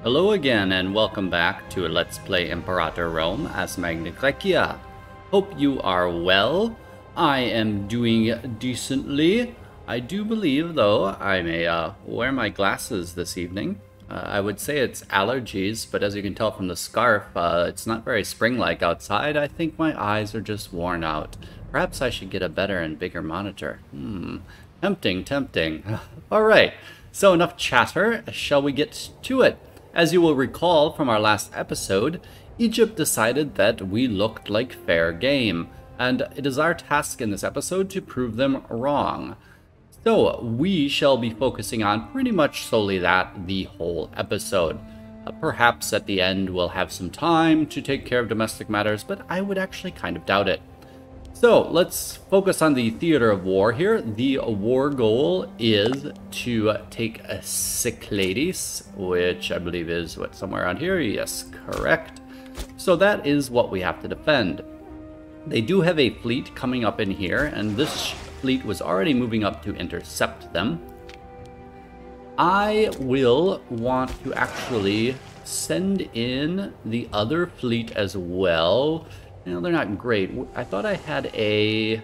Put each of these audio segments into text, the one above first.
Hello again and welcome back to Let's Play Imperator Rome as Magna. Hope you are well. I am doing decently. I do believe, though, I may wear my glasses this evening. I would say it's allergies, but as you can tell from the scarf, it's not very spring-like outside. I think my eyes are just worn out. Perhaps I should get a better and bigger monitor. Tempting. Alright, so enough chatter. Shall we get to it? As you will recall from our last episode, Egypt decided that we looked like fair game, and it is our task in this episode to prove them wrong. So we shall be focusing on pretty much solely that the whole episode. Perhaps at the end we'll have some time to take care of domestic matters, but I would actually kind of doubt it. So let's focus on the theater of war here. The war goal is to take a Cyclades, which I believe is somewhere around here. Yes, correct. So that is what we have to defend. They do have a fleet coming up in here, and this fleet was already moving up to intercept them. I will want to actually send in the other fleet as well. You know, they're not great. I thought I had a...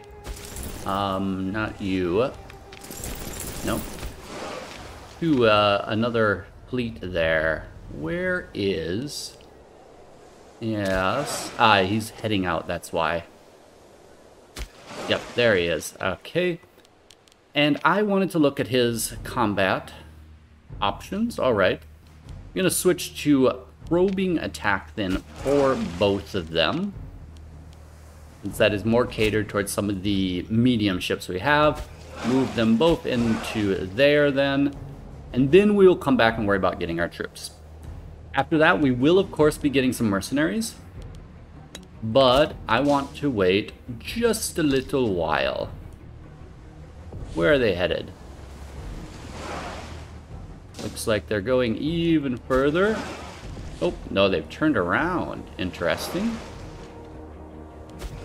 not you. Nope. To another fleet there. Where is... Yes. He's heading out, that's why. Yep, there he is. Okay. And I wanted to look at his combat options. Alright. I'm going to switch to probing attack then for both of them. Since that is more catered towards some of the medium ships we have. Move them both into there then. And then we will come back and worry about getting our troops. After that, we will of course be getting some mercenaries. But I want to wait just a little while. Where are they headed? Looks like they're going even further. Oh, no, they've turned around. Interesting.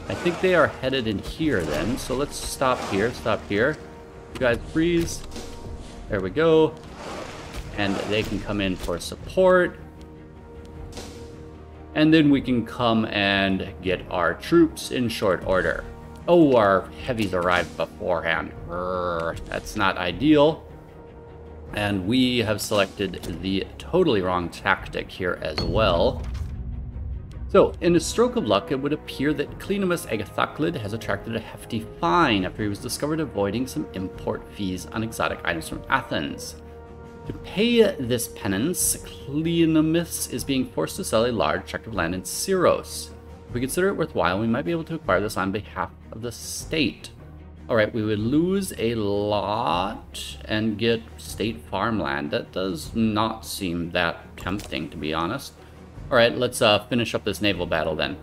I think they are headed in here then, so let's stop here, You guys freeze. There we go. And they can come in for support. And then we can come and get our troops in short order. Oh, our heavies arrived beforehand. That's not ideal. And we have selected the totally wrong tactic here as well. So, in a stroke of luck, it would appear that Cleonomus Agathoclid has attracted a hefty fine after he was discovered avoiding some import fees on exotic items from Athens. To pay this penance, Cleonomus is being forced to sell a large tract of land in Syros. If we consider it worthwhile, we might be able to acquire this on behalf of the state. Alright, we would lose a lot and get state farmland. That does not seem that tempting, to be honest. Alright, let's finish up this naval battle then.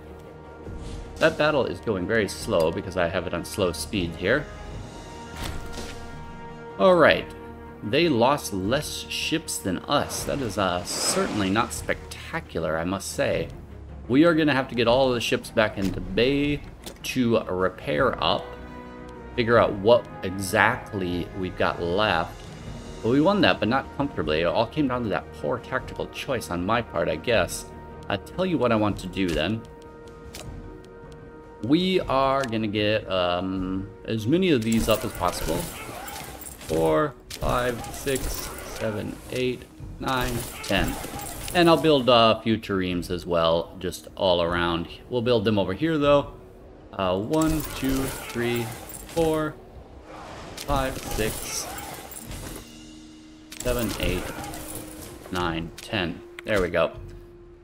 That battle is going very slow because I have it on slow speed here. Alright, they lost less ships than us. That is certainly not spectacular, I must say. We are going to have to get all of the ships back into bay to repair up. Figure out what exactly we've got left. Well, we won that, but not comfortably. It all came down to that poor tactical choice on my part, I guess. I'll tell you what I want to do then. We are going to get as many of these up as possible. 4, 5, 6, 7, 8, 9, 10. And I'll build a few triremes as well, just all around. We'll build them over here though. 1, 2, 3, 4, 5, 6, 7, 8, 9, 10. There we go.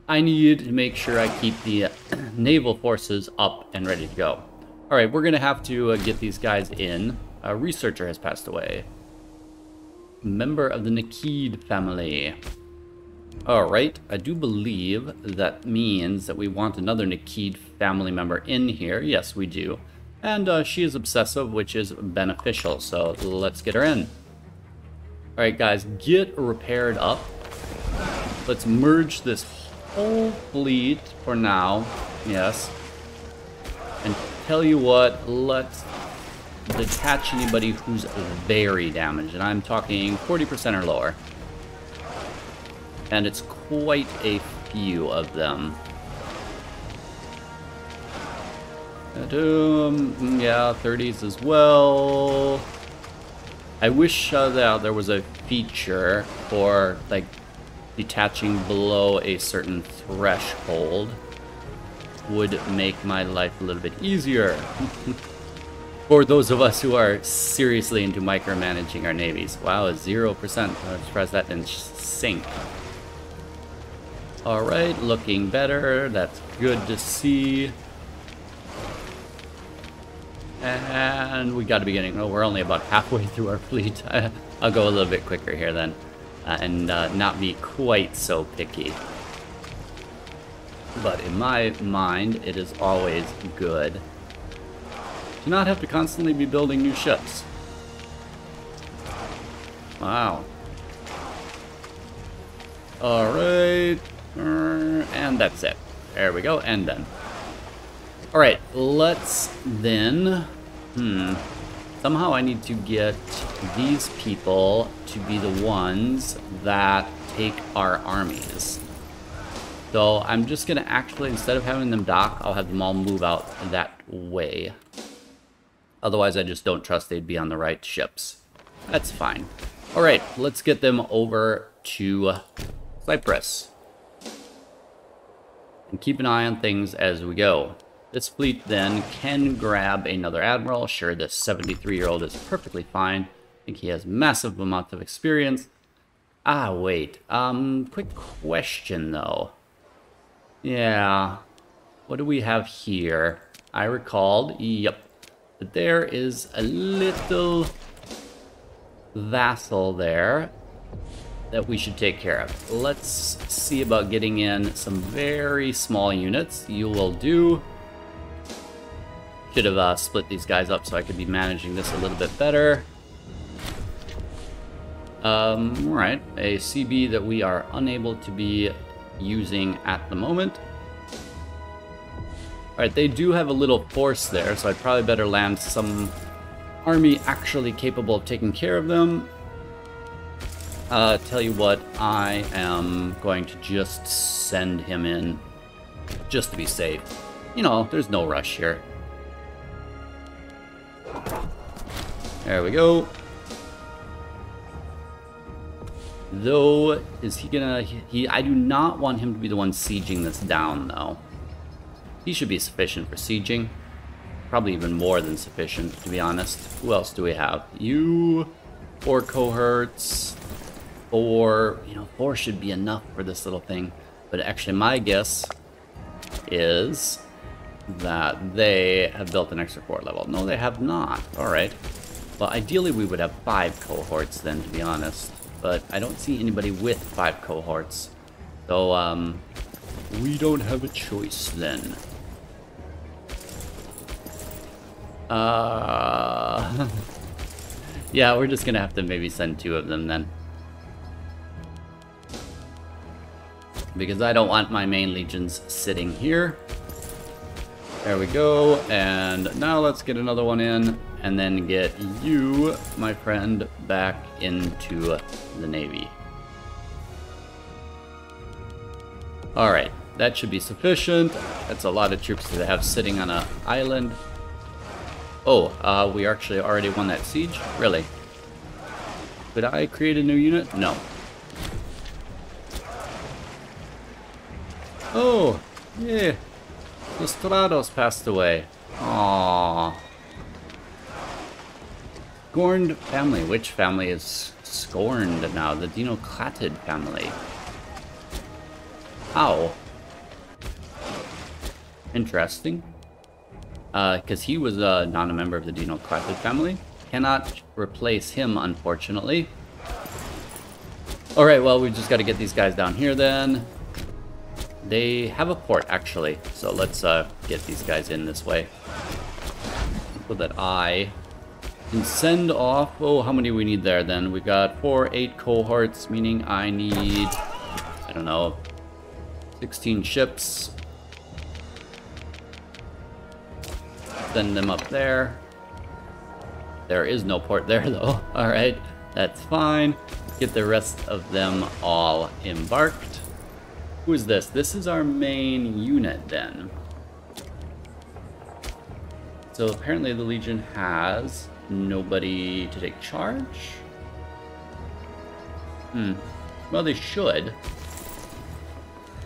I need to make sure I keep the naval forces up and ready to go. Alright, we're going to have to get these guys in. A researcher has passed away. Member of the Nikid family. Alright, I do believe that means that we want another Nikid family member in here. Yes, we do. And she is obsessive, which is beneficial, so let's get her in. Alright guys, get repaired up. Let's merge this whole fleet for now. Yes. And tell you what, let's detach anybody who's very damaged. And I'm talking 40% or lower. And it's quite a few of them. Yeah, 30s as well. I wish that there was a feature for, like, detaching below a certain threshold. Would make my life a little bit easier. For those of us who are seriously into micromanaging our navies. Wow, 0%. I'm surprised that didn't sink. Alright, looking better. That's good to see. And we got to be getting... Oh, we're only about halfway through our fleet. I'll go a little bit quicker here then. And not be quite so picky. But in my mind, it is always good to not have to constantly be building new ships. Wow. Alright. And that's it. There we go. And done. Alright, let's then... Somehow I need to get these people to be the ones that take our armies. So I'm just going to actually, instead of having them dock, I'll have them all move out that way. Otherwise, I just don't trust they'd be on the right ships. That's fine. Alright, let's get them over to Cyprus. And keep an eye on things as we go. This fleet then can grab another admiral. Sure, this 73-year-old is perfectly fine. I think he has massive amounts of experience. Ah, wait. Quick question, though. Yeah. What do we have here? I recalled, yep, that there is a little vassal there that we should take care of. Let's see about getting in some very small units. You will do. Should have split these guys up so I could be managing this a little bit better. Alright, a CB that we are unable to be using at the moment. Alright, they do have a little force there, so I'd probably better land some army actually capable of taking care of them. Tell you what, I am going to just send him in just to be safe. You know, there's no rush here. There we go. Though, is he gonna... I do not want him to be the one sieging this down, though. He should be sufficient for sieging. Probably even more than sufficient, to be honest. Who else do we have? You, 4 cohorts, 4... You know, 4 should be enough for this little thing. But actually, my guess is that they have built an extra 4 level. No, they have not. Alright. Well, ideally we would have 5 cohorts then, to be honest. But I don't see anybody with 5 cohorts. So, we don't have a choice then. Yeah, we're just gonna have to maybe send 2 of them then. Because I don't want my main legions sitting here. There we go, and now let's get another one in, and then get you, my friend, back into the Navy. Alright, that should be sufficient. That's a lot of troops to have sitting on an island. Oh, we actually already won that siege? Really? Could I create a new unit? No. Oh, yeah. The Stratos passed away. Aww. Scorned family. Which family is scorned now? The Dinoclatid family. How? Interesting. Because he was not a member of the Dinoclatid family. Cannot replace him, unfortunately. Alright, well, we just got to get these guys down here then. They have a port, actually, so let's get these guys in this way. So that I can send off... Oh, how many do we need there, then? We got 8 cohorts, meaning I need, I don't know, 16 ships. Send them up there. There is no port there, though. Alright, that's fine. Get the rest of them all embarked. Who is this? This is our main unit then. So apparently the Legion has nobody to take charge. Well, they should.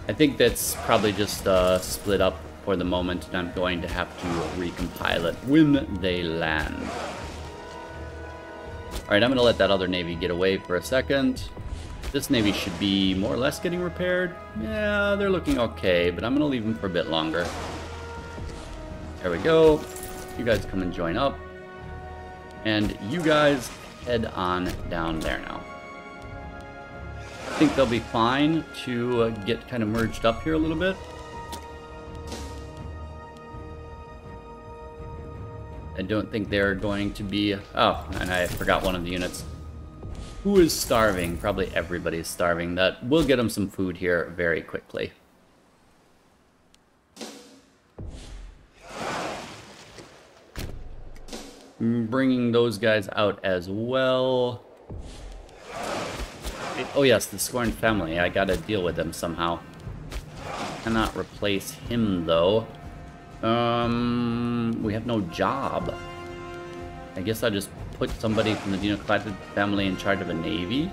I think that's probably just split up for the moment, and I'm going to have to recompile it when they land. Alright, I'm going to let that other navy get away for a second. This navy should be more or less getting repaired. Yeah, they're looking okay, but I'm going to leave them for a bit longer. There we go. You guys come and join up. And you guys head on down there now. I think they'll be fine to get kind of merged up here a little bit. I don't think they're going to be... Oh, and I forgot one of the units. Who is starving? Probably everybody's starving. That we'll get them some food here very quickly. Bringing those guys out as well. Oh yes, the Scorned family. I gotta deal with them somehow. Cannot replace him though. We have no job. I guess I'll just put somebody from the Dinoclatid family in charge of a navy.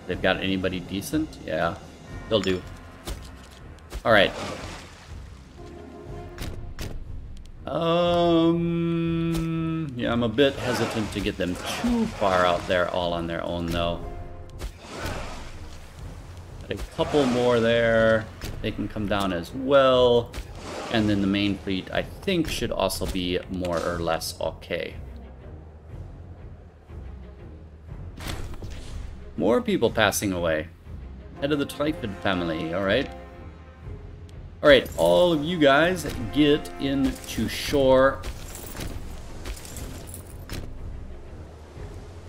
They've got anybody decent? Yeah, they'll do. Alright. Yeah, I'm a bit hesitant to get them too far out there all on their own though. Got a couple more there. They can come down as well. And then the main fleet, I think, should also be more or less okay. More people passing away. Head of the Typhid family, alright. Alright, all of you guys get into shore.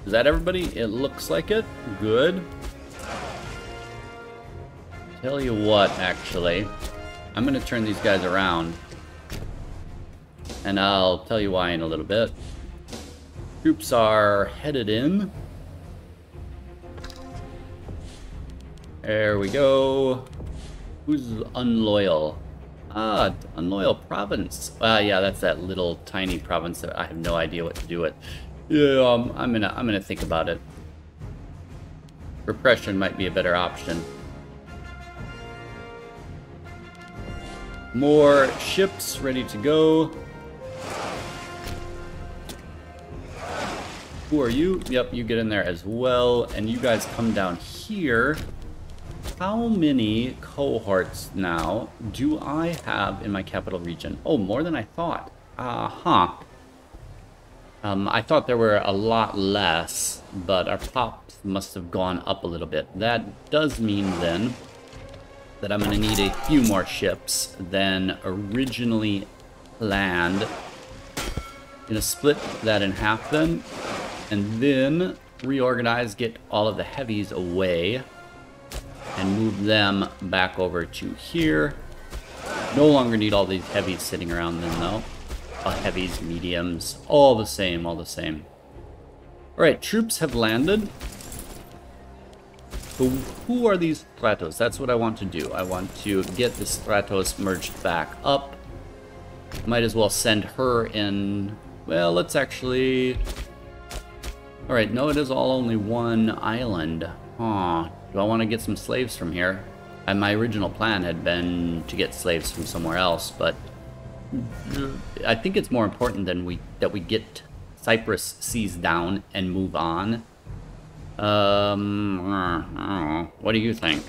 Is that everybody? It looks like it. Good. Tell you what, actually. I'm going to turn these guys around. And I'll tell you why in a little bit. Troops are headed in. There we go. Who's unloyal? Ah, unloyal province. Yeah, that's that little tiny province that I have no idea what to do with. Yeah, I'm gonna think about it. Repression might be a better option. More ships ready to go. Who are you? Yep, you get in there as well. And you guys come down here. How many cohorts now do I have in my capital region? Oh, more than I thought. I thought there were a lot less, but our pops must have gone up a little bit. That does mean then that I'm going to need a few more ships than originally planned. Going to split that in half then, and then reorganize, get all of the heavies away, and move them back over to here. No longer need all these heavies sitting around then though. Heavies, mediums, all the same, all the same. Alright, troops have landed. So who are these Stratos? That's what I want to do. I want to get the Stratos merged back up. Might as well send her in. Well, let's actually... Alright, no, it is all only one island. Huh. Do I want to get some slaves from here? And my original plan had been to get slaves from somewhere else, but I think it's more important than that we get Cyprus seized down and move on. I don't know. What do you think?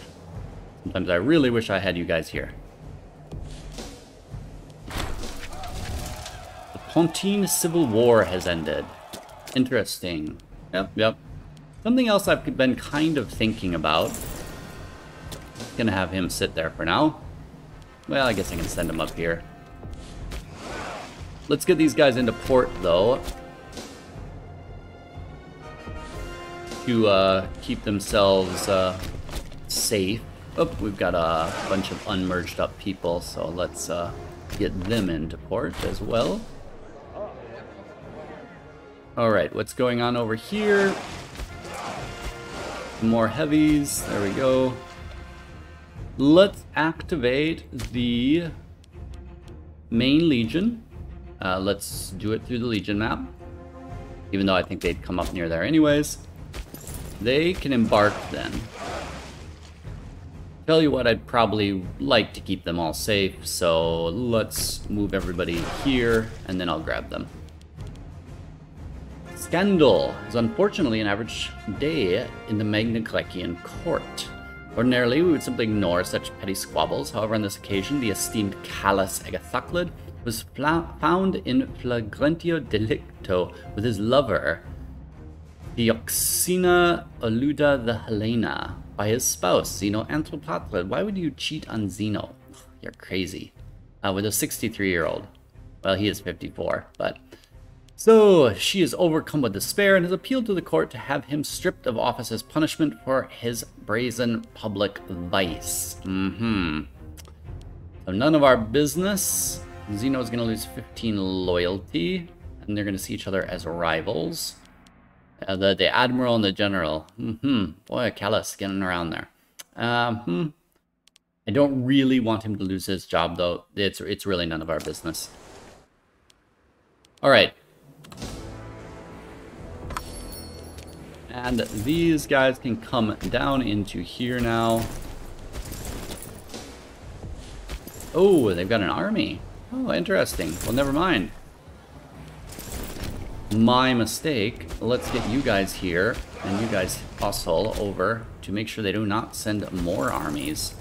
Sometimes I really wish I had you guys here. The Pontine Civil War has ended. Interesting. Yep. Something else I've been kind of thinking about. Gonna have him sit there for now. Well, I guess I can send him up here. Let's get these guys into port, though. To keep themselves safe. Oh, we've got a bunch of unmerged up people, so let's get them into port as well. Alright, what's going on over here? More heavies. There we go. Let's activate the main legion. Let's do it through the legion map. Even though I think they'd come up near there anyways. They can embark then. Tell you what, I'd probably like to keep them all safe, so let's move everybody here, and then I'll grab them. Scandal is unfortunately an average day in the Magna-Glekian court. Ordinarily, we would simply ignore such petty squabbles. However, on this occasion, the esteemed Callus Agathoclid was found in flagrantio delicto with his lover, Dioxina Oluda the Helena, by his spouse, Zeno Anthropatrid. Why would you cheat on Zeno? You're crazy. With a 63-year-old. Well, he is 54, but... So, she is overcome with despair and has appealed to the court to have him stripped of office as punishment for his brazen public vice. So none of our business. Zeno is going to lose 15 loyalty, and they're going to see each other as rivals. The admiral and the general. Boy, Callus getting around there. I don't really want him to lose his job, though. It's really none of our business. All right. And these guys can come down into here now. Oh, they've got an army. Oh, interesting. Well, never mind. My mistake. Let's get you guys here, and you guys hustle over to make sure they do not send more armies.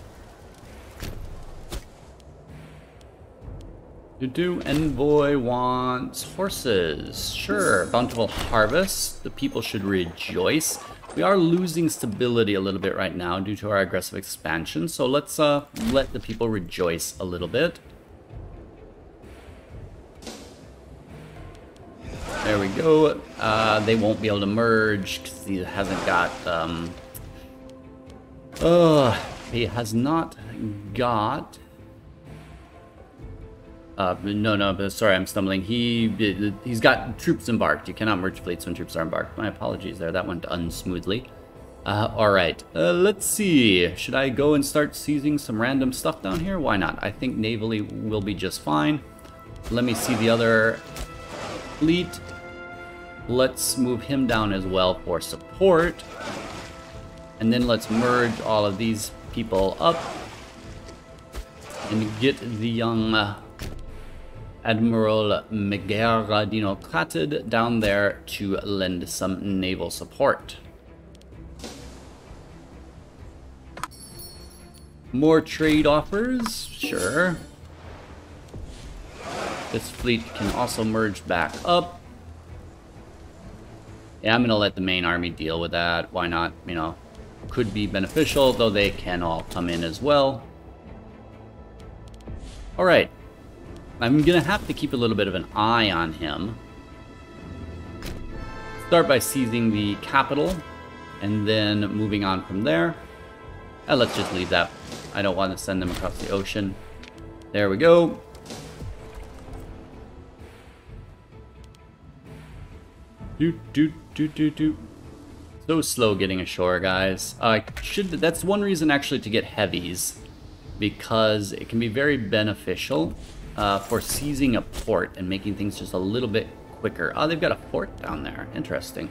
Envoy wants horses. Sure, bountiful harvest. The people should rejoice. We are losing stability a little bit right now due to our aggressive expansion, so let's let the people rejoice a little bit. There we go. They won't be able to merge because he hasn't got... he has not got... no, sorry, I'm stumbling. He's got troops embarked. You cannot merge fleets when troops are embarked. My apologies there, that went unsmoothly. Alright, let's see. Should I go and start seizing some random stuff down here? Why not? I think navally will be just fine. Let me see the other fleet. Let's move him down as well for support. And then let's merge all of these people up and get the young Admiral Megara Dinocratid down there to lend some naval support. More trade offers? Sure. This fleet can also merge back up. Yeah, I'm going to let the main army deal with that. Why not? You know, could be beneficial, though they can all come in as well. Alright. I'm going to have to keep a little bit of an eye on him. Start by seizing the capital, and then moving on from there. Let's just leave that. I don't want to send them across the ocean. There we go. So slow getting ashore, guys. That's one reason actually to get heavies, because it can be very beneficial for seizing a port and making things just a little bit quicker. Oh, they've got a fort down there. Interesting.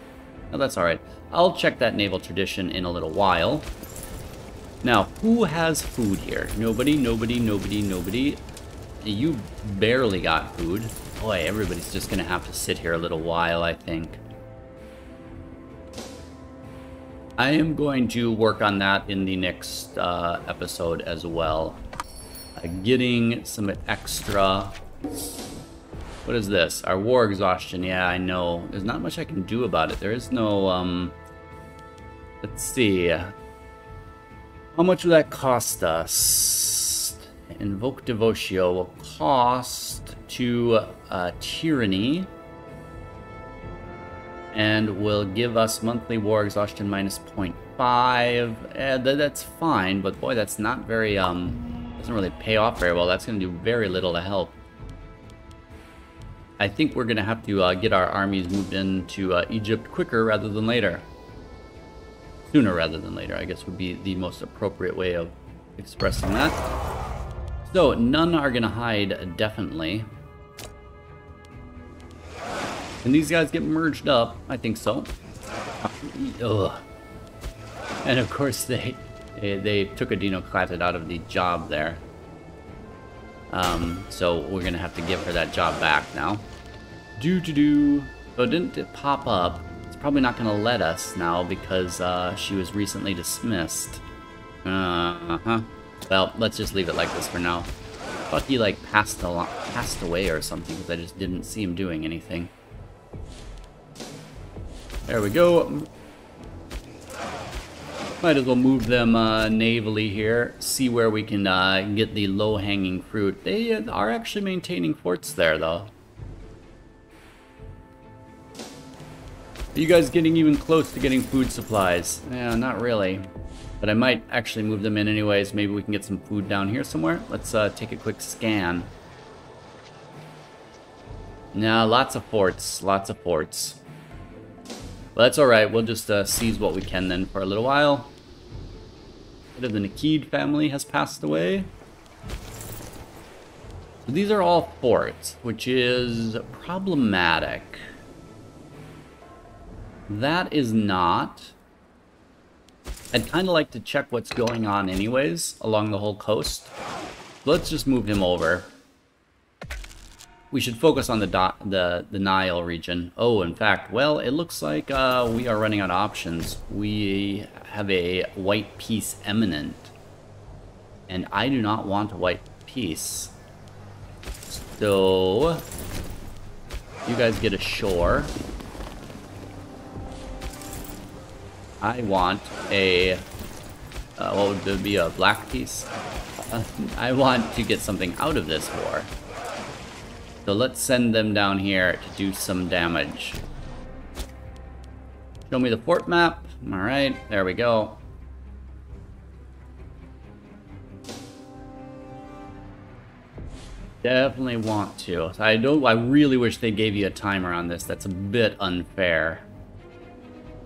Oh, that's all right. I'll check that naval tradition in a little while. Now, who has food here? Nobody, nobody, nobody, nobody. You barely got food. Boy, everybody's just gonna have to sit here a little while, I think. I am going to work on that in the next episode as well. Getting some extra... What is this? Our war exhaustion. Yeah, I know. There's not much I can do about it. There is no... Let's see. How much will that cost us? Invoke Devotio will cost to Tyranny, and will give us monthly war exhaustion minus 0.5. That's fine, but boy, that's not very, doesn't really pay off very well. That's going to do very little to help. I think we're going to have to get our armies moved into Egypt quicker rather than later. Sooner rather than later, I guess, would be the most appropriate way of expressing that. So, none are gonna hide, definitely. Can these guys get merged up? I think so. Ugh. And of course they took a Dinoclatid out of the job there. So we're gonna have to give her that job back now. So it didn't pop up. It's probably not gonna let us now because she was recently dismissed. Well, let's just leave it like this for now. I thought he like passed away or something because I just didn't see him doing anything. There we go. Might as well move them navally here. See where we can get the low-hanging fruit. They are actually maintaining forts there, though. Are you guys getting even close to getting food supplies? Yeah, not really. But I might actually move them in anyways. Maybe we can get some food down here somewhere. Let's take a quick scan. Nah, lots of forts. Lots of forts. Well, that's alright. We'll just seize what we can then for a little while. Bit of the Nikid family has passed away. So these are all forts, which is problematic. That is not. I'd kind of like to check what's going on anyways along the whole coast. Let's just move him over. We should focus on the Nile region. Oh, in fact, well, it looks like we are running out of options. We have a white peace imminent. And I do not want a white peace. So, you guys get ashore. I want a, what would it be, a black peace? I want to get something out of this war. So let's send them down here to do some damage. Show me the fort map. Alright, there we go. Definitely want to. I really wish they gave you a timer on this. That's a bit unfair.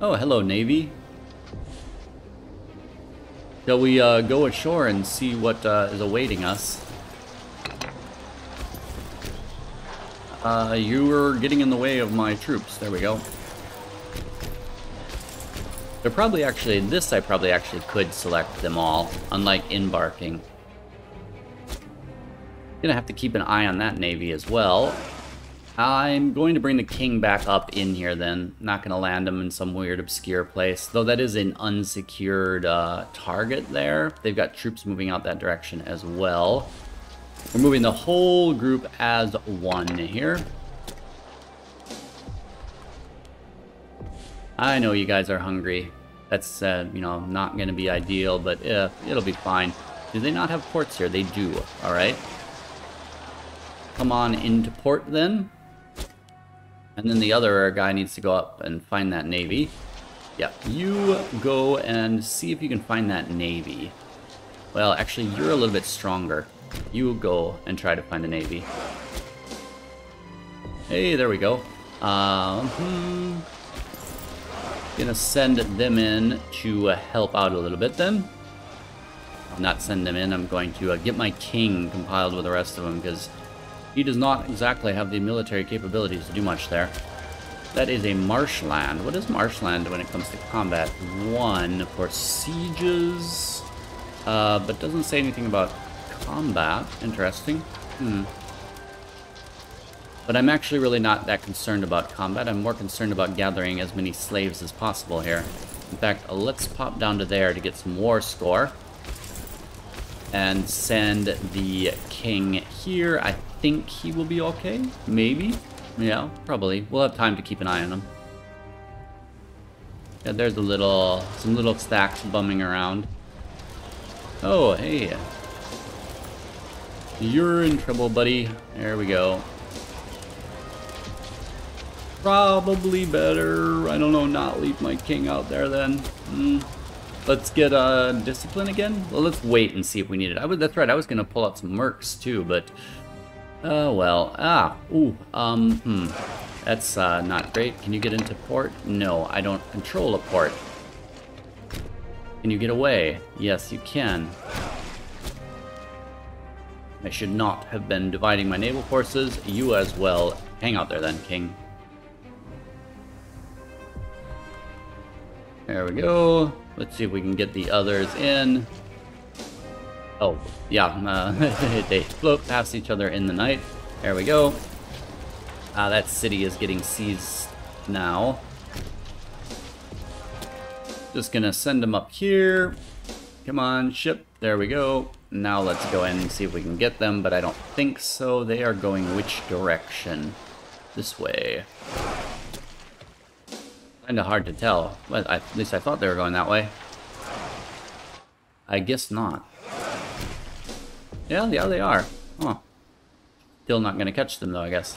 Oh, hello, Navy. Shall we go ashore and see what is awaiting us? You were getting in the way of my troops. There we go. They're probably actually, I probably actually could select them all, unlike embarking. Gonna have to keep an eye on that navy as well. I'm going to bring the king back up in here then. Not gonna land him in some weird obscure place, though that is an unsecured target there. They've got troops moving out that direction as well. We're moving the whole group as one here. I know you guys are hungry. That's, you know, not going to be ideal, but it'll be fine. Do they not have ports here? They do, alright. Come on into port then. And then the other guy needs to go up and find that navy. Yeah, you go and see if you can find that navy. Well, actually, you're a little bit stronger. You go and try to find a navy. Hey, there we go. Gonna send them in to help out a little bit then. I'll not send them in. I'm going to get my king compiled with the rest of them because he does not exactly have the military capabilities to do much there. That is a marshland. What is marshland when it comes to combat? 1 for sieges, but doesn't say anything about combat. Interesting. But I'm actually really not that concerned about combat. I'm more concerned about gathering as many slaves as possible here. In fact, let's pop down to there to get some war score. And send the king here. I think he will be okay. Maybe. Yeah, probably. We'll have time to keep an eye on him. Yeah, there's some little stacks bumming around. Oh, hey. You're in trouble, buddy. There we go. Probably better, I don't know, not leave my king out there then. Let's get discipline again. Well, let's wait and see if we need it. That's right, I was gonna pull out some mercs too, but well. That's not great. Can you get into port? No, I don't control a port. Can you get away? Yes, you can. I should not have been dividing my naval forces. You as well. Hang out there then, King. There we go. Let's see if we can get the others in. Oh, yeah, they float past each other in the night. There we go. That city is getting seized now. Just gonna send them up here. Come on, ship. There we go. Now let's go in and see if we can get them, but I don't think so. They are going which direction? This way. Kinda hard to tell. But at least I thought they were going that way. I guess not. Yeah, they are. Huh. Still not gonna catch them though, I guess.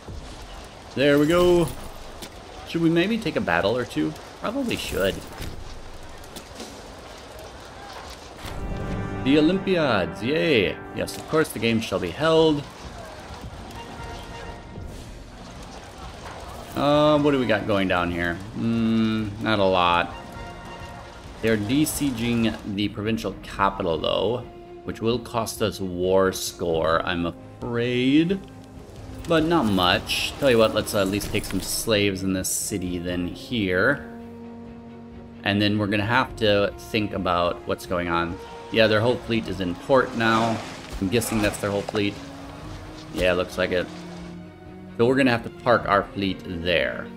There we go. Should we maybe take a battle or two? Probably should. The Olympiads, yay! Yes, of course the game shall be held. What do we got going down here? Not a lot. They're besieging the provincial capital though, which will cost us war score, I'm afraid. But not much. Tell you what, let's at least take some slaves in this city then here. And then we're gonna have to think about what's going on. Yeah, their whole fleet is in port now. I'm guessing that's their whole fleet. Yeah, looks like it. So we're gonna have to park our fleet there.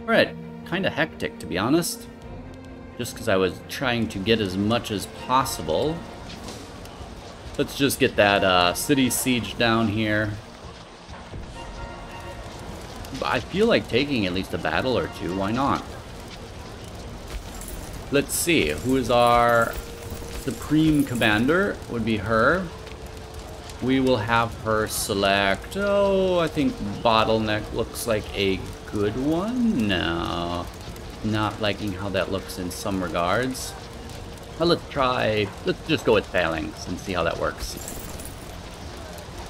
Alright, kinda hectic to be honest. Just because I was trying to get as much as possible. Let's just get that city siege down here. I feel like taking at least a battle or two, why not? Let's see, who is our supreme commander? Would be her. We will have her select, oh, I think bottleneck looks like a good one. No, not liking how that looks in some regards. Well, let's just go with phalanx and see how that works.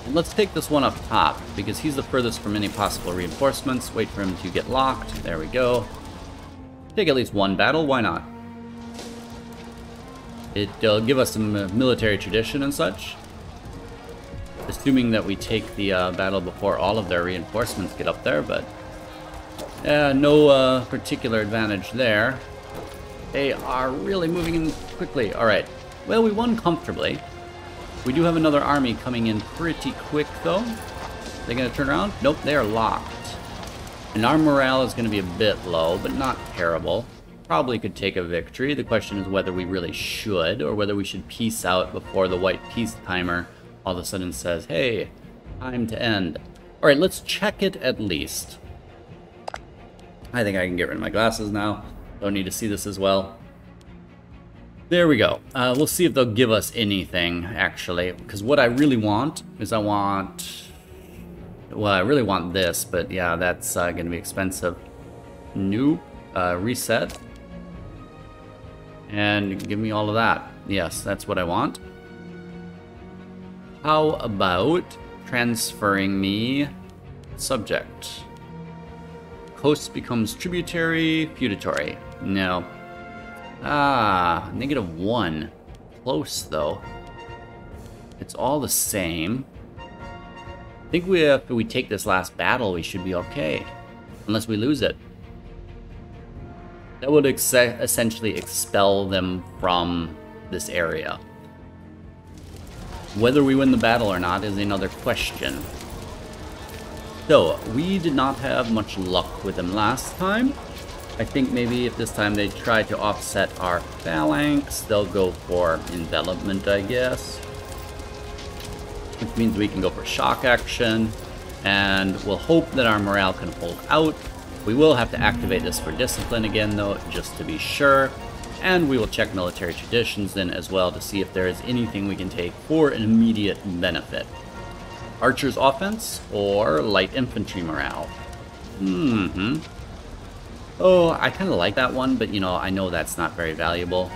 And let's take this one up top, because he's the furthest from any possible reinforcements. Wait for him to get locked. There we go. Take at least one battle, why not? It'll give us some military tradition and such. Assuming that we take the battle before all of their reinforcements get up there, but no particular advantage there. They are really moving in quickly. Alright, well, we won comfortably. We do have another army coming in pretty quick, though. They gonna turn around? Nope, they are locked. And our morale is gonna be a bit low, but not terrible. Probably could take a victory. The question is whether we really should, or whether we should peace out before the white peace timer all of a sudden says, hey, time to end. Alright, let's check it at least. I think I can get rid of my glasses now. Don't need to see this as well. There we go. We'll see if they'll give us anything, actually. Because what I really want is well, I really want this, but yeah, that's going to be expensive. Nope. Reset. And give me all of that. Yes, that's what I want. How about transferring me subject? Coast becomes tributary, feudatory. No. -1. Close, though. It's all the same. I think if we take this last battle, we should be okay. Unless we lose it. That would essentially expel them from this area. Whether we win the battle or not is another question. So, we did not have much luck with them last time. I think maybe if this time they try to offset our phalanx, they'll go for envelopment, I guess. Which means we can go for shock action, and we'll hope that our morale can hold out. We will have to activate this for discipline again, though, just to be sure. And we will check military traditions then as well to see if there is anything we can take for an immediate benefit. Archer's offense or light infantry morale? Oh, I kind of like that one, but you know, I know that's not very valuable.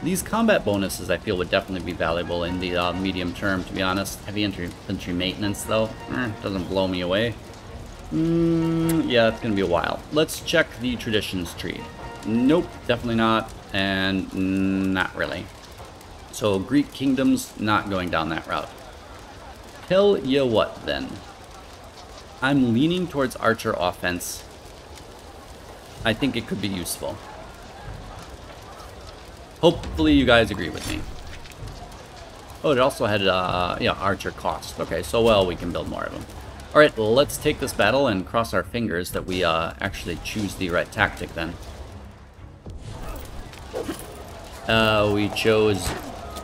These combat bonuses I feel would definitely be valuable in the medium term, to be honest. Heavy infantry maintenance though, doesn't blow me away. Yeah, it's gonna be a while. Let's check the traditions tree. Nope, definitely not, and not really. So Greek kingdoms not going down that route. Tell you what then. I'm leaning towards archer offense. I think it could be useful. Hopefully you guys agree with me. Oh, it also had, yeah, archer cost. Okay, so well, we can build more of them. Alright, let's take this battle and cross our fingers that we actually choose the right tactic then. We chose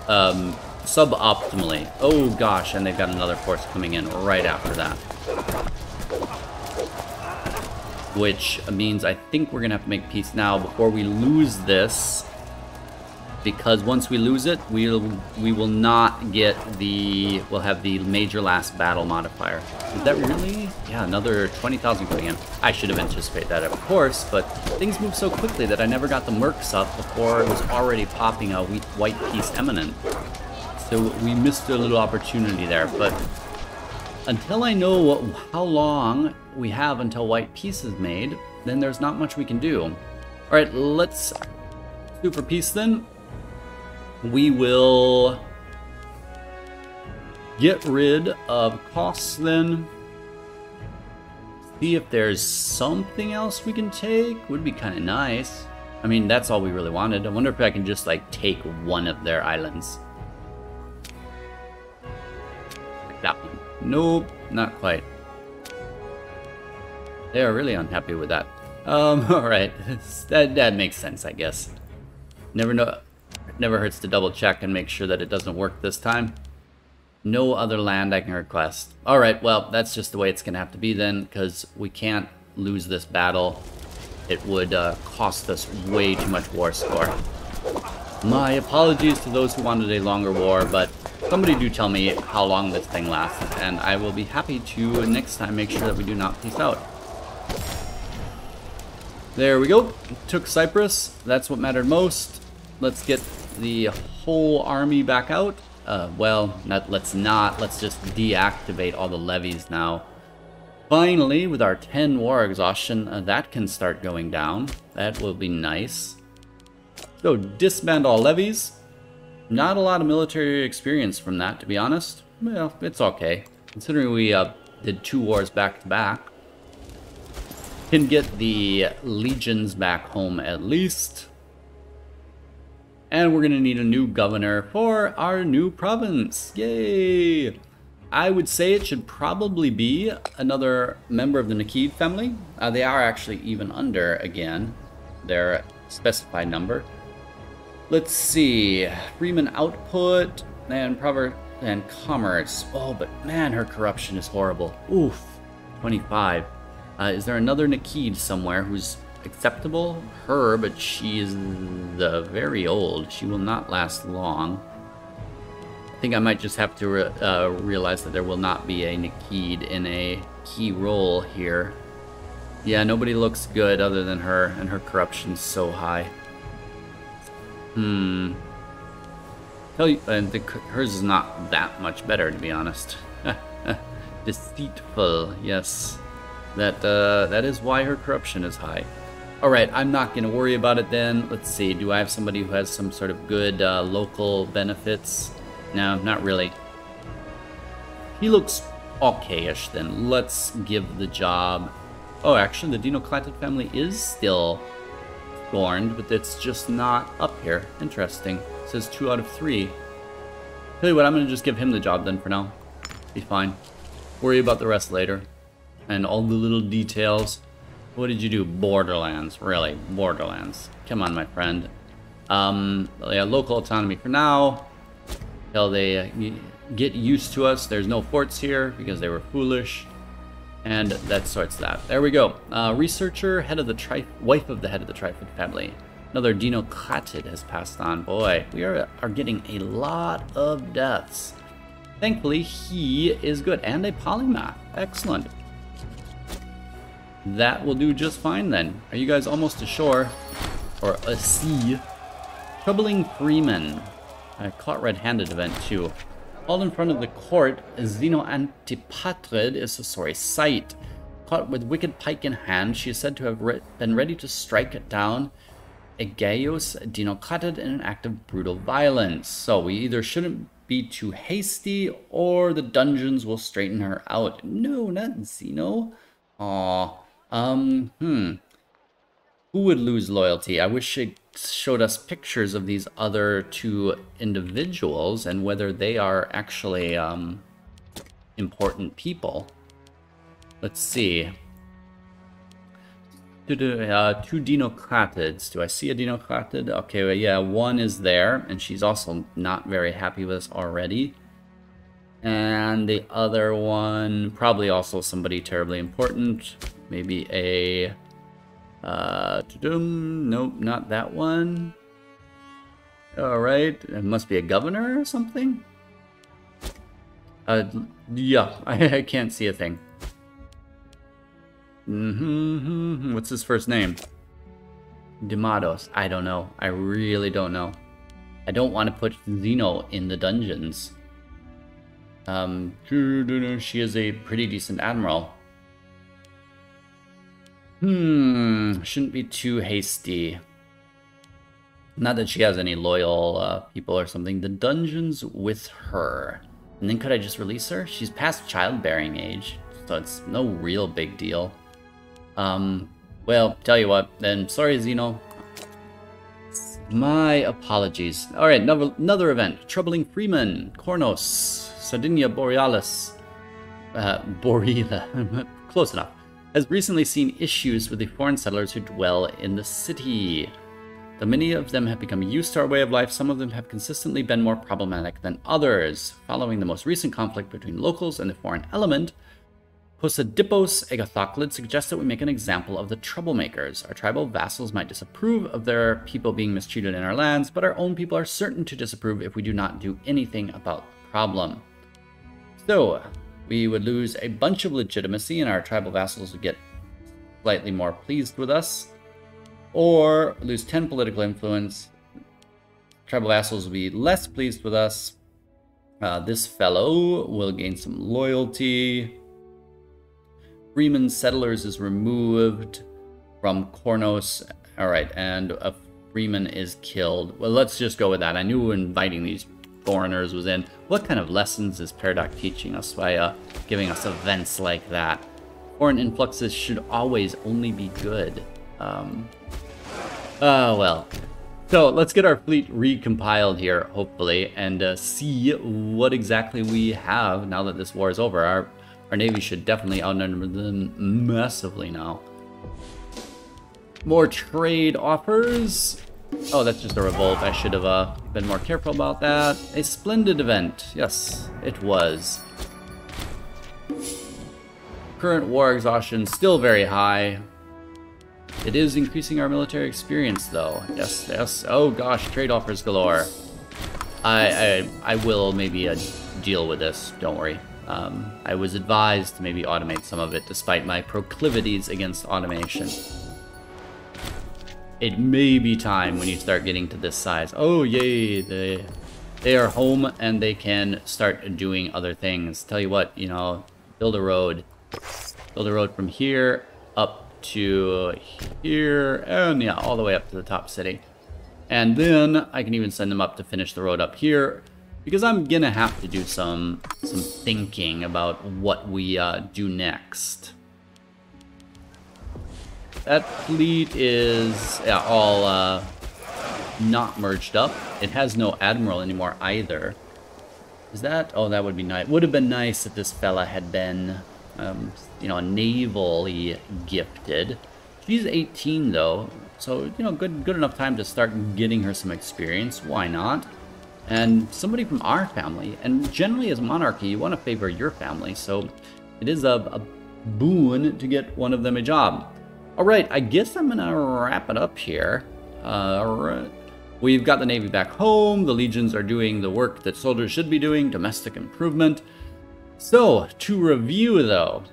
suboptimally. Oh gosh, and they've got another force coming in right after that. Which means I think we're gonna have to make peace now before we lose this. Because once we lose it, we will not get the, we'll have the major last battle modifier. Is that really? Yeah, another 20,000 going in. I should have anticipated that, of course, but things move so quickly that I never got the mercs up before it was already popping a white piece eminent. So we missed a little opportunity there, but until I know how long we have until white peace is made, then there's not much we can do. All right, let's do for peace then. We will get rid of costs then. See if there's something else we can take. Would be kind of nice. I mean, that's all we really wanted. I wonder if I can just like take one of their islands. Like that one. Nope, not quite. They are really unhappy with that. All right, that makes sense, I guess. Never know. Never hurts to double check and make sure that it doesn't work this time. No other land I can request. Alright, well, that's just the way it's going to have to be then, because we can't lose this battle. It would cost us way too much war score. My apologies to those who wanted a longer war, but somebody do tell me how long this thing lasts, and I will be happy to next time make sure that we do not peace out. There we go. Took Cyprus. That's what mattered most. Let's get the whole army back out. Well, let's not. Let's just deactivate all the levies now. Finally, with our 10 war exhaustion, that can start going down. That will be nice. So, disband all levies. Not a lot of military experience from that, to be honest. Well, it's okay. Considering we did 2 wars back to back. Can get the legions back home at least. And we're going to need a new governor for our new province. Yay! I would say it should probably be another member of the Nikid family. They are actually even under, again, their specified number. Let's see. Freeman output and proverb and commerce. Oh, but man, her corruption is horrible. Oof. 25. Is there another Nikid somewhere who's acceptable? Her, but she is very old. She will not last long. I think I might just have to realize that there will not be a Nikid in a key role here. Yeah, nobody looks good other than her, and her corruption's so high. Tell you, and hers is not that much better, to be honest. Deceitful, yes. That is why her corruption is high. Alright, I'm not going to worry about it then. Let's see, do I have somebody who has some sort of good local benefits? No, not really. He looks okay-ish then. Let's give the job. Oh, actually, the Dinoclatid family is still scorned, but it's just not up here. Interesting. It says 2 out of 3. Tell you what, I'm going to just give him the job then for now. Be fine. Worry about the rest later. And all the little details. What did you do? Borderlands. Really? Borderlands. Come on, my friend. Yeah, local autonomy for now. Till they get used to us. There's no forts here because they were foolish. And that sorts that. There we go. Researcher, head of the wife of the head of the Trifid family. Another Dinoclatid has passed on. Boy, we are getting a lot of deaths. Thankfully, he is good. And a polymath. Excellent. That will do just fine then. Are you guys almost ashore? Or a sea? Troubling Freeman. I caught red-handed event too. All in front of the court, Zeno Antipatrid is a sorry sight. Caught with wicked pike in hand, she is said to have been ready to strike it down Aegeos dinoclatid in an act of brutal violence. So we either shouldn't be too hasty or the dungeons will straighten her out. No, not Xeno. Aw. Who would lose loyalty? I wish it showed us pictures of these other two individuals and whether they are actually important people. Let's see. Two dinoclatids. Do I see a dinoclatid? Okay, well, yeah, one is there, and she's also not very happy with us already. And the other one, probably also somebody terribly important. Maybe a... nope, not that one. Alright, it must be a governor or something? Yeah, I can't see a thing. What's his first name? Demados. I don't know. I really don't know. I don't want to put Xeno in the dungeons. She is a pretty decent admiral. Shouldn't be too hasty. Not that she has any loyal people or something. The dungeons with her. And then could I just release her? She's past childbearing age, so it's no real big deal. Well, tell you what, then sorry, Xeno. My apologies. Alright, another event. Troubling Freeman, Kornos, Sardinia Borealis, Borila, close enough, has recently seen issues with the foreign settlers who dwell in the city. Though many of them have become used to our way of life, some of them have consistently been more problematic than others. Following the most recent conflict between locals and the foreign element, Posidipos Agathoclid suggests that we make an example of the troublemakers. Our tribal vassals might disapprove of their people being mistreated in our lands, but our own people are certain to disapprove if we do not do anything about the problem. So, we would lose a bunch of legitimacy and our tribal vassals would get slightly more pleased with us. Or lose 10 political influence. Tribal vassals will be less pleased with us. This fellow will gain some loyalty. Freeman Settlers is removed from Kornos. Alright, and a Freeman is killed. Well, let's just go with that. I knew inviting these foreigners was in. What kind of lessons is Paradox teaching us by giving us events like that? Foreign influxes should always only be good. Well. So, let's get our fleet recompiled here, hopefully, and see what exactly we have now that this war is over. Our navy should definitely outnumber them massively now. More trade offers. Oh, that's just a revolt. I should have been more careful about that. A splendid event. Yes, it was. Current war exhaustion still very high. It is increasing our military experience, though. Yes, yes. Oh gosh, trade offers galore. I will maybe deal with this. Don't worry. I was advised to maybe automate some of it, despite my proclivities against automation. It may be time when you start getting to this size. Oh yay! They are home and they can start doing other things. Tell you what, you know, build a road. Build a road from here up to here, and yeah, all the way up to the top city. And then I can even send them up to finish the road up here, because I'm gonna have to do some thinking about what we do next. That fleet is all not merged up. It has no admiral anymore either. Is that? Oh, that would be nice. Would have been nice if this fella had been you know, navally gifted. She's 18 though, so you know, good enough time to start getting her some experience. Why not? And somebody from our family. And generally, as monarchy, you want to favor your family, so it is a boon to get one of them a job. All right, I guess I'm gonna wrap it up here. All right. We've got the navy back home. The legions are doing the work that soldiers should be doing, domestic improvement. So, to review though,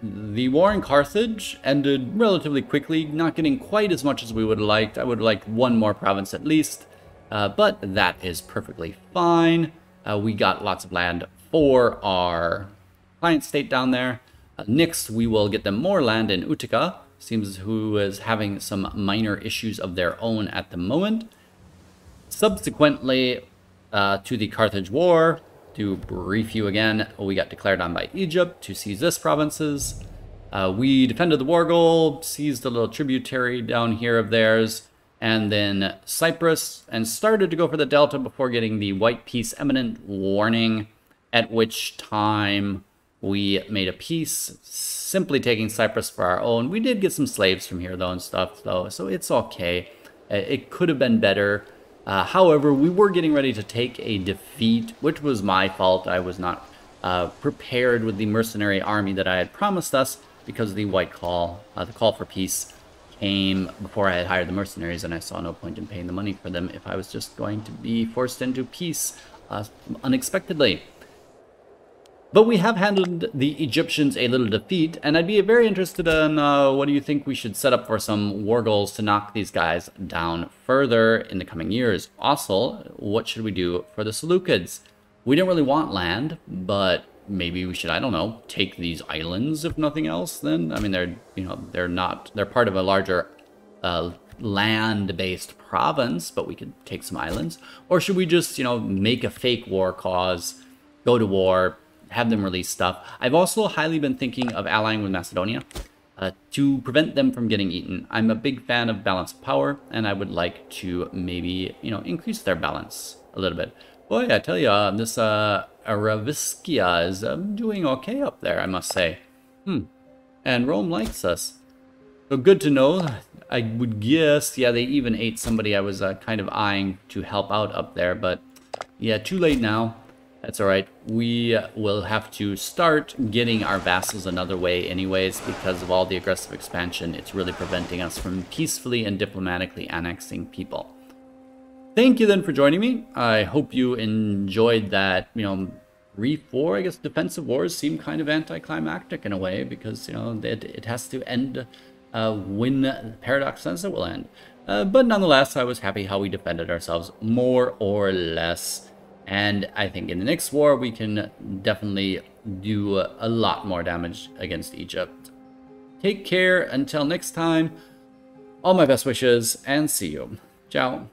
the war in Carthage ended relatively quickly, not getting quite as much as we would have liked. I would have liked one more province at least, but that is perfectly fine. We got lots of land for our client state down there. Next, we will get them more land in Utica, seems who is having some minor issues of their own at the moment. Subsequently to the Carthage War, to brief you again, we got declared on by Egypt to seize this provinces. We defended the war goal, seized a little tributary down here of theirs, and then Cyprus, and started to go for the Delta before getting the White Peace Eminent warning, at which time we made a peace, simply taking Cyprus for our own. We did get some slaves from here, though, and stuff, though, so it's okay. It could have been better. However, we were getting ready to take a defeat, which was my fault. I was not prepared with the mercenary army that I had promised us, because the white call, the call for peace, came before I had hired the mercenaries, and I saw no point in paying the money for them if I was just going to be forced into peace unexpectedly. But we have handled the Egyptians a little defeat, and I'd be very interested in what do you think we should set up for some war goals to knock these guys down further in the coming years. Also, what should we do for the Seleucids? We don't really want land, but maybe we should, I don't know, take these islands if nothing else then. I mean, they're part of a larger land-based province, but we could take some islands. Or should we just, make a fake war cause, go to war, have them release stuff? I've also highly been thinking of allying with Macedonia to prevent them from getting eaten. I'm a big fan of balance of power, and I would like to maybe, increase their balance a little bit. Boy, I tell you, this Araviskia is doing okay up there, I must say. And Rome likes us. So good to know. I would guess, yeah, they even ate somebody I was kind of eyeing to help out up there, but yeah, too late now. That's all right. We will have to start getting our vassals another way anyways, because of all the aggressive expansion. It's really preventing us from peacefully and diplomatically annexing people. Thank you then for joining me. I hope you enjoyed that, Re4, I guess defensive wars seem kind of anticlimactic in a way, because, it has to end when the Paradox says it will end. But nonetheless, I was happy how we defended ourselves, more or less. And I think in the next war, we can definitely do a lot more damage against Egypt. Take care until next time. All my best wishes, and see you. Ciao.